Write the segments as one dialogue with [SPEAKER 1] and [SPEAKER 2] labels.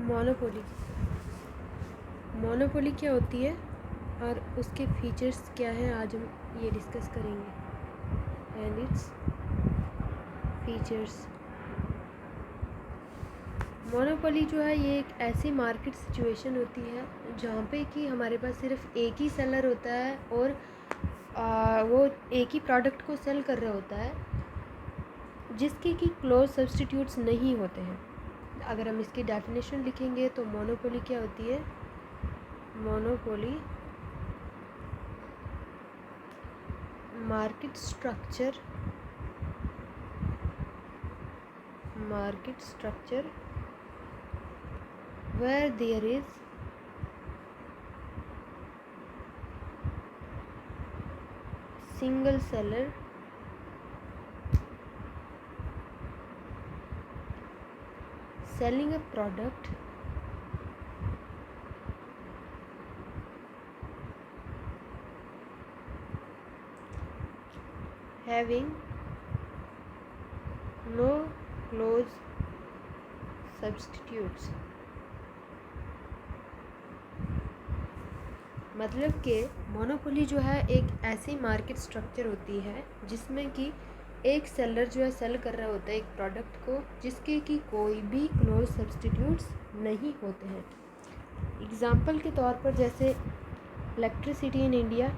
[SPEAKER 1] Monopoly. Monopoly क्या होती है और उसके फीचर्स क्या हैं, आज हम ये डिस्कस करेंगे। And its features. मोनोपोली जो है ये एक ऐसी मार्केट सिचुएशन होती है जहाँ पे कि हमारे पास सिर्फ एक ही सेलर होता है और वो एक ही प्रोडक्ट को सेल कर रहा होता है, जिसके कि क्लोज सब्स्टिट्यूट्स नहीं होते हैं। अगर हम इसकी डेफिनेशन लिखेंगे तो मोनोपोली क्या होती है? Monopoly market structure where there is single seller selling a product having no close substitutes। मतलब कि मोनोपोली जो है एक ऐसी मार्केट स्ट्रक्चर होती है जिसमें कि एक सेलर जो है सेल कर रहा होता है एक प्रोडक्ट को, जिसके कि कोई भी क्लोज सब्स्टिट्यूट्स नहीं होते हैं। एग्जांपल के तौर पर जैसे electricity in India,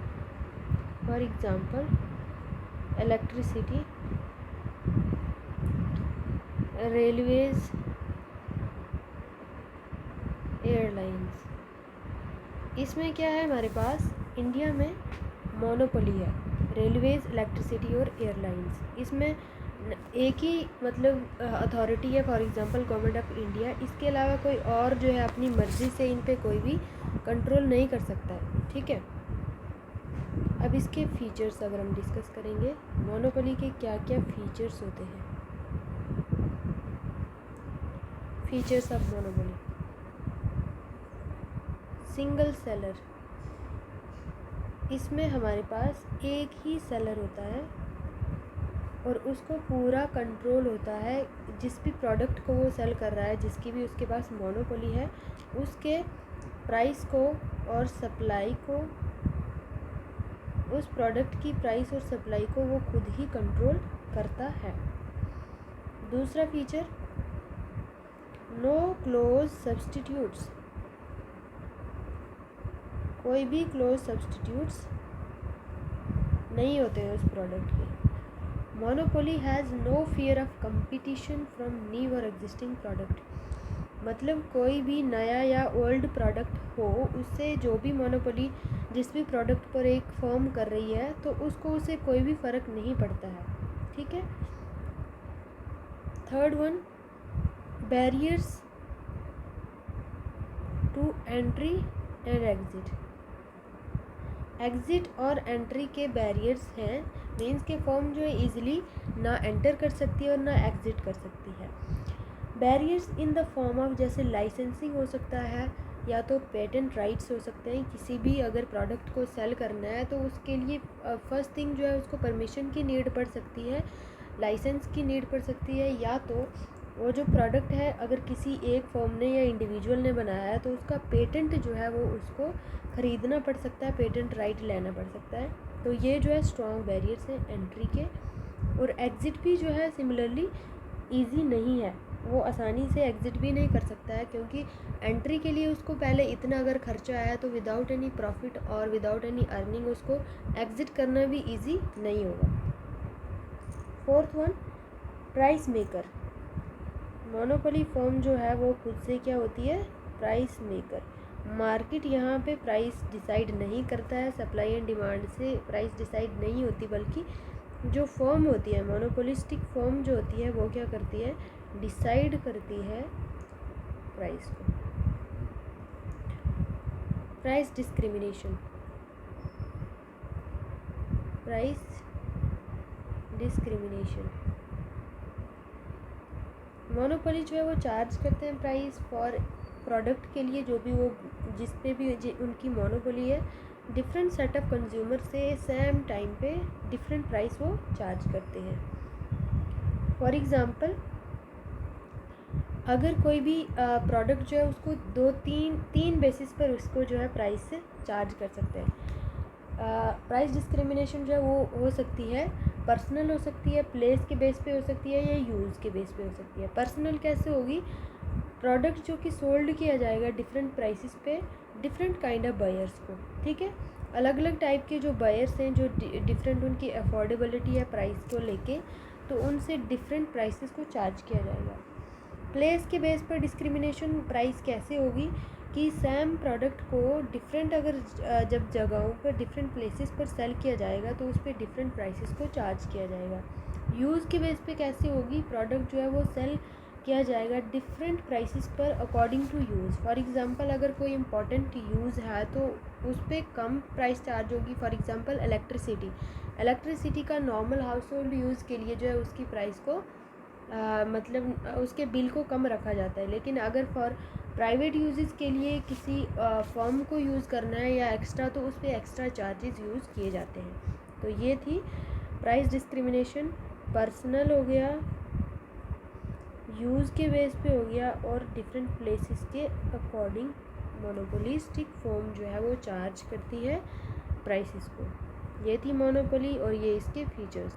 [SPEAKER 1] for example electricity, railways, airlines. इसमें क्या है, हमारे पास इंडिया में मोनोपोली है, रेलवेज, इलेक्ट्रिसिटी और एयरलाइंस। इसमें एक ही मतलब अथॉरिटी है, for example government of India. इसके अलावा कोई और जो है अपनी मर्ज़ी से इन पे कोई भी कंट्रोल नहीं कर सकता है। ठीक है, अब इसके फीचर्स अगर हम डिस्कस करेंगे, मोनोपोली के क्या क्या फीचर्स होते हैं। Features of monopoly. Single seller, इसमें हमारे पास एक ही सेलर होता है और उसको पूरा कंट्रोल होता है। जिस भी प्रोडक्ट को वो सेल कर रहा है, जिसकी भी उसके पास मोनोपोली है, उसके प्राइस को और सप्लाई को, उस प्रोडक्ट की प्राइस और सप्लाई को वो खुद ही कंट्रोल करता है। दूसरा फीचर, नो क्लोज सब्स्टिट्यूट्स। कोई भी क्लोज सब्स्टिट्यूट्स नहीं होते हैं उस प्रोडक्ट के। Monopoly has no fear of competition from new और एग्जिस्टिंग प्रोडक्ट। मतलब कोई भी नया या ओल्ड प्रोडक्ट हो, उससे जो भी मोनोपोली जिस भी प्रोडक्ट पर एक फर्म कर रही है तो उसको उससे कोई भी फ़र्क नहीं पड़ता है। ठीक है। Third one, barriers to entry and exit. Exit और एंट्री के बैरियर्स हैं, मीन्स के फर्म जो है ईज़िली ना एंटर कर सकती है और ना एग्ज़िट कर सकती है। Barriers in the form of, जैसे लाइसेंसिंग हो सकता है या तो पेटेंट राइट्स हो सकते हैं। किसी भी अगर प्रोडक्ट को सेल करना है तो उसके लिए फर्स्ट थिंग जो है उसको परमिशन की नीड पड़ सकती है, लाइसेंस की नीड पड़ सकती है, या तो वो जो प्रोडक्ट है अगर किसी एक फर्म ने या इंडिविजुअल ने बनाया है तो उसका पेटेंट जो है वो उसको ख़रीदना पड़ सकता है, पेटेंट राइट लेना पड़ सकता है। तो ये जो है स्ट्रॉन्ग बैरियर्स हैं एंट्री के। और एग्ज़िट भी जो है सिमिलरली ईजी नहीं है, वो आसानी से एग्ज़िट भी नहीं कर सकता है, क्योंकि एंट्री के लिए उसको पहले इतना अगर खर्चा आया तो विदाउट एनी प्रॉफिट और विदाउट एनी अर्निंग उसको एग्ज़िट करना भी इजी नहीं होगा। Fourth one, price maker. Monopoly firm जो है वो खुद से क्या होती है, प्राइस मेकर। मार्केट यहाँ पे प्राइस डिसाइड नहीं करता है, सप्लाई एंड डिमांड से प्राइस डिसाइड नहीं होती, बल्कि जो फर्म होती है, मोनोपोलिस्टिक फर्म जो होती है वो क्या करती है, डिसाइड करती है प्राइस को। Price discrimination. Price discrimination, monopoly जो है वो चार्ज करते हैं प्राइस फॉर प्रोडक्ट के लिए, जो भी वो जिस पे भी उनकी मोनोपोली है, डिफरेंट सेट ऑफ कंज्यूमर से सेम टाइम पे डिफरेंट प्राइस वो चार्ज करते हैं। फॉर एग्ज़ाम्पल, अगर कोई भी प्रोडक्ट जो है उसको तीन बेसिस पर उसको जो है प्राइस से चार्ज कर सकते हैं। प्राइस डिस्क्रिमिनेशन जो है वो हो सकती है, पर्सनल हो सकती है, प्लेस के बेस पे हो सकती है, या यूज़ के बेस पे हो सकती है। पर्सनल कैसे होगी? प्रोडक्ट जो कि सोल्ड किया जाएगा डिफरेंट प्राइसेस पे डिफरेंट काइंड ऑफ बायर्स को, ठीक है। अलग अलग टाइप के जो बायर्स हैं, जो डिफरेंट उनकी अफोर्डेबिलिटी है प्राइस को लेके, तो उनसे डिफरेंट प्राइसेस को चार्ज किया जाएगा। प्लेस के बेस पर डिस्क्रिमिनेशन प्राइस कैसे होगी कि सेम प्रोडक्ट को डिफरेंट अगर जब जगहों पर डिफरेंट प्लेसेस पर सेल किया जाएगा तो उस पर डिफरेंट प्राइसेस को चार्ज किया जाएगा। यूज़ के बेस पे कैसे होगी? प्रोडक्ट जो है वो सेल किया जाएगा डिफरेंट प्राइसेस पर according to use. For example अगर कोई इम्पॉर्टेंट यूज़ है तो उस पर कम प्राइस चार्ज होगी। फॉर एग्जांपल इलेक्ट्रिसिटी का नॉर्मल हाउस होल्ड यूज़ के लिए जो है उसकी प्राइस को मतलब उसके बिल को कम रखा जाता है। लेकिन अगर फॉर प्राइवेट यूजेस के लिए किसी फर्म को यूज़ करना है या एक्स्ट्रा, तो उस पर एक्स्ट्रा चार्जेस यूज़ किए जाते हैं। तो ये थी प्राइस डिस्क्रिमिनेशन। पर्सनल हो गया, यूज़ के बेस पे हो गया, और डिफरेंट प्लेसेस के अकॉर्डिंग मोनोपोलिस्टिक फर्म जो है वो चार्ज करती है प्राइसेस को। ये थी मोनोपोली और ये इसके फीचर्स।